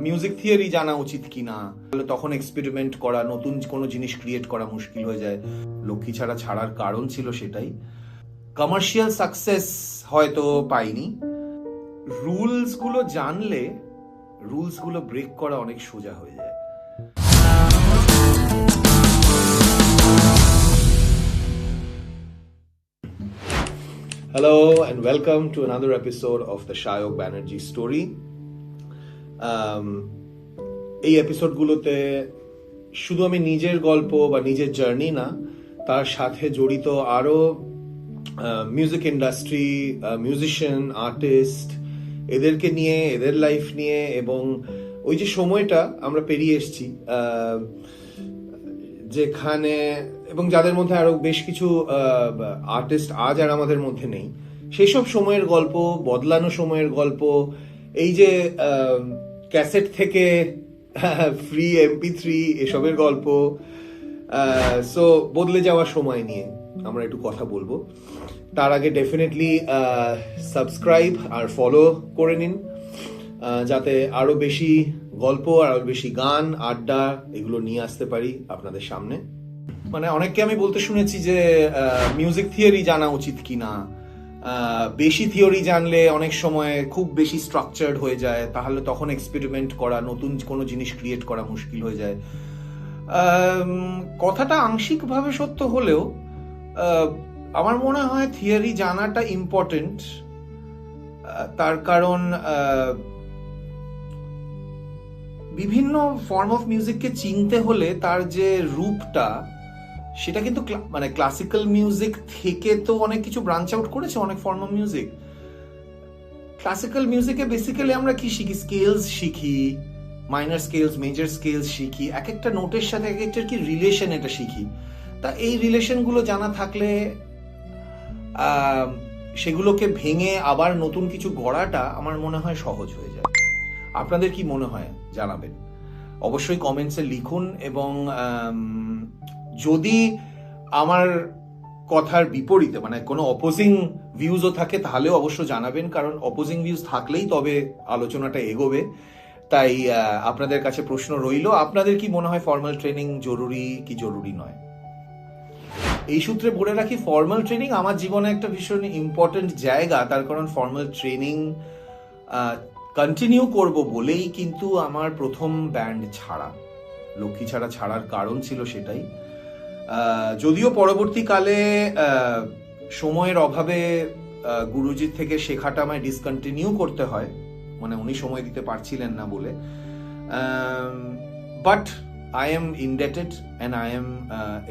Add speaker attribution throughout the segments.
Speaker 1: Music theory জানা উচিত কিনা, তখন এক্সপেরিমেন্ট করা, নতুন কোনো জিনিস ক্রিয়েট করা মুশকিল হয়ে যায়। লক্ষ্মী ছাড়া ছাড়ার কারণ ছিল সেটাই। কমার্শিয়াল সাকসেস হয়তো পাইনি। রুলস গুলো জানলে রুলস গুলো ব্রেক করা অনেক সোজা হয়ে যায়। Hello and welcome to another episode of the Shayok Banerjee story. এই এপিসোডগুলোতে শুধু আমি নিজের গল্প বা নিজের জার্নি না, তার সাথে জড়িত আরো মিউজিক ইন্ডাস্ট্রি, মিউজিশিয়ান, আর্টিস্ট, এদেরকে নিয়ে, এদের লাইফ নিয়ে, এবং ওই যে সময়টা আমরা পেরিয়ে এসেছি যেখানে, এবং যাদের মধ্যে আরো বেশ কিছু আর্টিস্ট আজ আর আমাদের মধ্যে নেই, সেই সব সময়ের গল্প, বদলানো সময়ের গল্প, এই যে ক্যাসেট থেকে ফ্রি MP3 এসবের গল্প, সো বদলে যাওয়ার সময় নিয়ে আমরা একটু কথা বলবো। তার আগে ডেফিনেটলি সাবস্ক্রাইব আর ফলো করে নিন, যাতে আরো বেশি গল্প, আরো বেশি গান, আড্ডা এগুলো নিয়ে আসতে পারি আপনাদের সামনে। মানে অনেককে আমি বলতে শুনেছি যে মিউজিক থিওরি জানা উচিত কিনা, বেশি থিওরি জানলে অনেক সময় খুব বেশি স্ট্রাকচার্ড হয়ে যায়, তাহলে তখন এক্সপেরিমেন্ট করা, নতুন কোনো জিনিস ক্রিয়েট করা মুশকিল হয়ে যায়। কথাটা আংশিকভাবে সত্য হলেও আমার মনে হয় থিওরি জানাটা ইম্পর্টেন্ট। তার কারণ বিভিন্ন ফর্ম অফ মিউজিককে চিনতে হলে তার যে রূপটা, সেটা কিন্তু মানে ক্লাসিক্যাল মিউজিক থেকে তো অনেক কিছু ব্রাঞ্চ আউট করেছে অনেক ফর্ম অফ মিউজিক। ক্লাসিক্যাল মিউজিকে বেসিক্যালি আমরা কি শিখি? স্কেলস শিখি, মাইনর স্কেলস, মেজর স্কেলস শিখি, এক একটা নোটের সাথে এক একটার কি রিলেশন এটা শিখি। তা এই রিলেশনগুলো জানা থাকলে সেগুলোকে ভেঙে আবার নতুন কিছু গড়াটা আমার মনে হয় সহজ হয়ে যায়। আপনাদের কি মনে হয় জানাবেন, অবশ্যই কমেন্টসে লিখুন। এবং যদি আমার কথার বিপরীতে মানে কোনো অপোজিং ভিউজও থাকে তাহলেও অবশ্য জানাবেন, কারণ অপোজিং ভিউজ থাকলেই তবে আলোচনাটা এগোবে। তাই আপনাদের কাছে প্রশ্ন রইল, আপনাদের কি মনে হয় ফর্মাল ট্রেনিং জরুরি কি জরুরি নয়? এই সূত্রে বলে রাখি, ফর্মাল ট্রেনিং আমার জীবনে একটা ভীষণ ইম্পর্টেন্ট জায়গা। তার কারণ ফর্মাল ট্রেনিং কন্টিনিউ করব বলেই কিন্তু আমার প্রথম ব্যান্ড ছাড়া, লক্ষ্মী ছাড়া ছাড়ার কারণ ছিল সেটাই। যদিও পরবর্তীকালে সময়ের অভাবে গুরুজির থেকে শেখাটা আমায় ডিসকন্টিনিউ করতে হয়, মানে উনি সময় দিতে পারছিলেন না বলে। But I am indebted and I am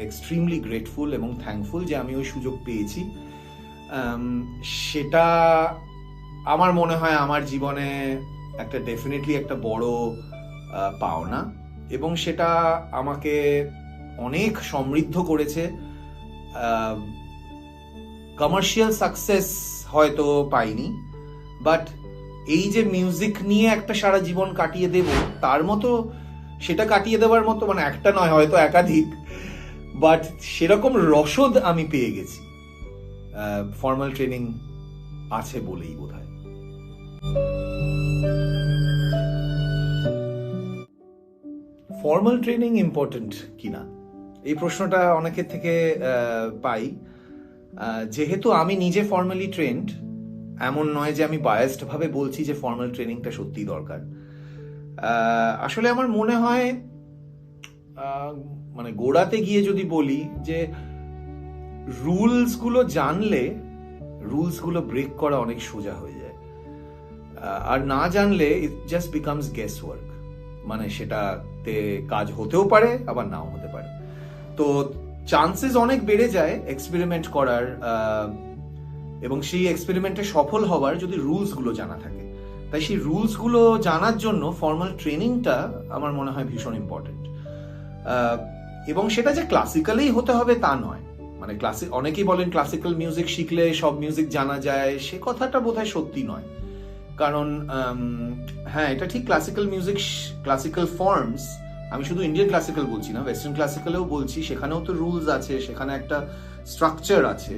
Speaker 1: extremely grateful এবং thankful যে আমি ওই সুযোগ পেয়েছি। সেটা আমার মনে হয় আমার জীবনে একটা ডেফিনেটলি একটা বড় পাওনা, এবং সেটা আমাকে অনেক সমৃদ্ধ করেছে। কমার্শিয়াল সাকসেস হয়তো পাইনি, বাট এই যে মিউজিক নিয়ে একটা সারা জীবন কাটিয়ে দেব, তার মতো, সেটা কাটিয়ে দেওয়ার মতো, মানে একটা নয় হয়তো একাধিক, বাট সেরকম রসদ আমি পেয়ে গেছি ফর্মাল ট্রেনিং আছে বলেই বোধহয়। ফর্মাল ট্রেনিং ইম্পর্টেন্ট কিনা এই প্রশ্নটা অনেকের থেকে পাই। যেহেতু আমি নিজে ফর্মালি ট্রেন্ড, এমন নয় যে আমি বায়াসড ভাবে বলছি যে ফর্মাল ট্রেনিংটা সত্যিই দরকার। আসলে আমার মনে হয়, মানে গোড়াতে গিয়ে যদি বলি, যে রুলস গুলো জানলে রুলস গুলো ব্রেক করা অনেক সোজা হয়ে যায়, আর না জানলে it just becomes guess work. মানে সেটাতে কাজ হতেও পারে আবার নাও হতে পারে। তো চান্সেস অনেক বেড়ে যায় এক্সপেরিমেন্ট করার, এবং সেই এক্সপেরিমেন্টে সফল হওয়ার, যদি রুলস গুলো জানা থাকে। তাই সেই রুলস গুলো জানার জন্য ফর্মাল ট্রেনিংটা আমার মনে হয় ভীষণ ইম্পর্টেন্ট। এবং সেটা যে ক্লাসিক্যালেই হতে হবে তা নয়। মানে অনেকেই বলেন ক্লাসিক্যাল মিউজিক শিখলে সব মিউজিক জানা যায়, সে কথাটা বোধহয় সত্যি নয়। কারণ হ্যাঁ, এটা ঠিক, ক্লাসিক্যাল মিউজিক, ক্লাসিক্যাল ফর্মস, আমি শুধু ইন্ডিয়ান ক্লাসিক্যাল বলছি না, ওয়েস্টার্ন ক্লাসিক্যালেও বলছি, সেখানেও তো রুলস আছে, সেখানে একটা স্ট্রাকচার আছে।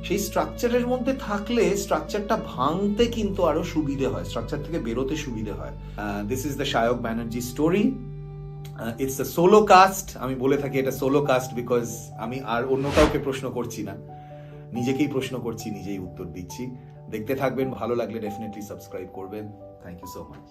Speaker 1: সেই স্ট্রাকচারের মধ্যে থাকলে স্ট্রাকচারটা ভাঙতে কিন্তু আরো সুবিধে হয়, স্ট্রাকচার থেকে বেরোতে সুবিধে হয়। This is the Sayak Banerjee story. It's a solo cast. আমি বলে থাকি এটা সোলো কাস্ট বিকজ আমি আর অন্য কাউকে প্রশ্ন করছি না, নিজেকেই প্রশ্ন করছি, নিজেই উত্তর দিচ্ছি। দেখতে থাকবেন, ভালো লাগলে ডেফিনেটলি সাবস্ক্রাইব করবেন। Thank you so much.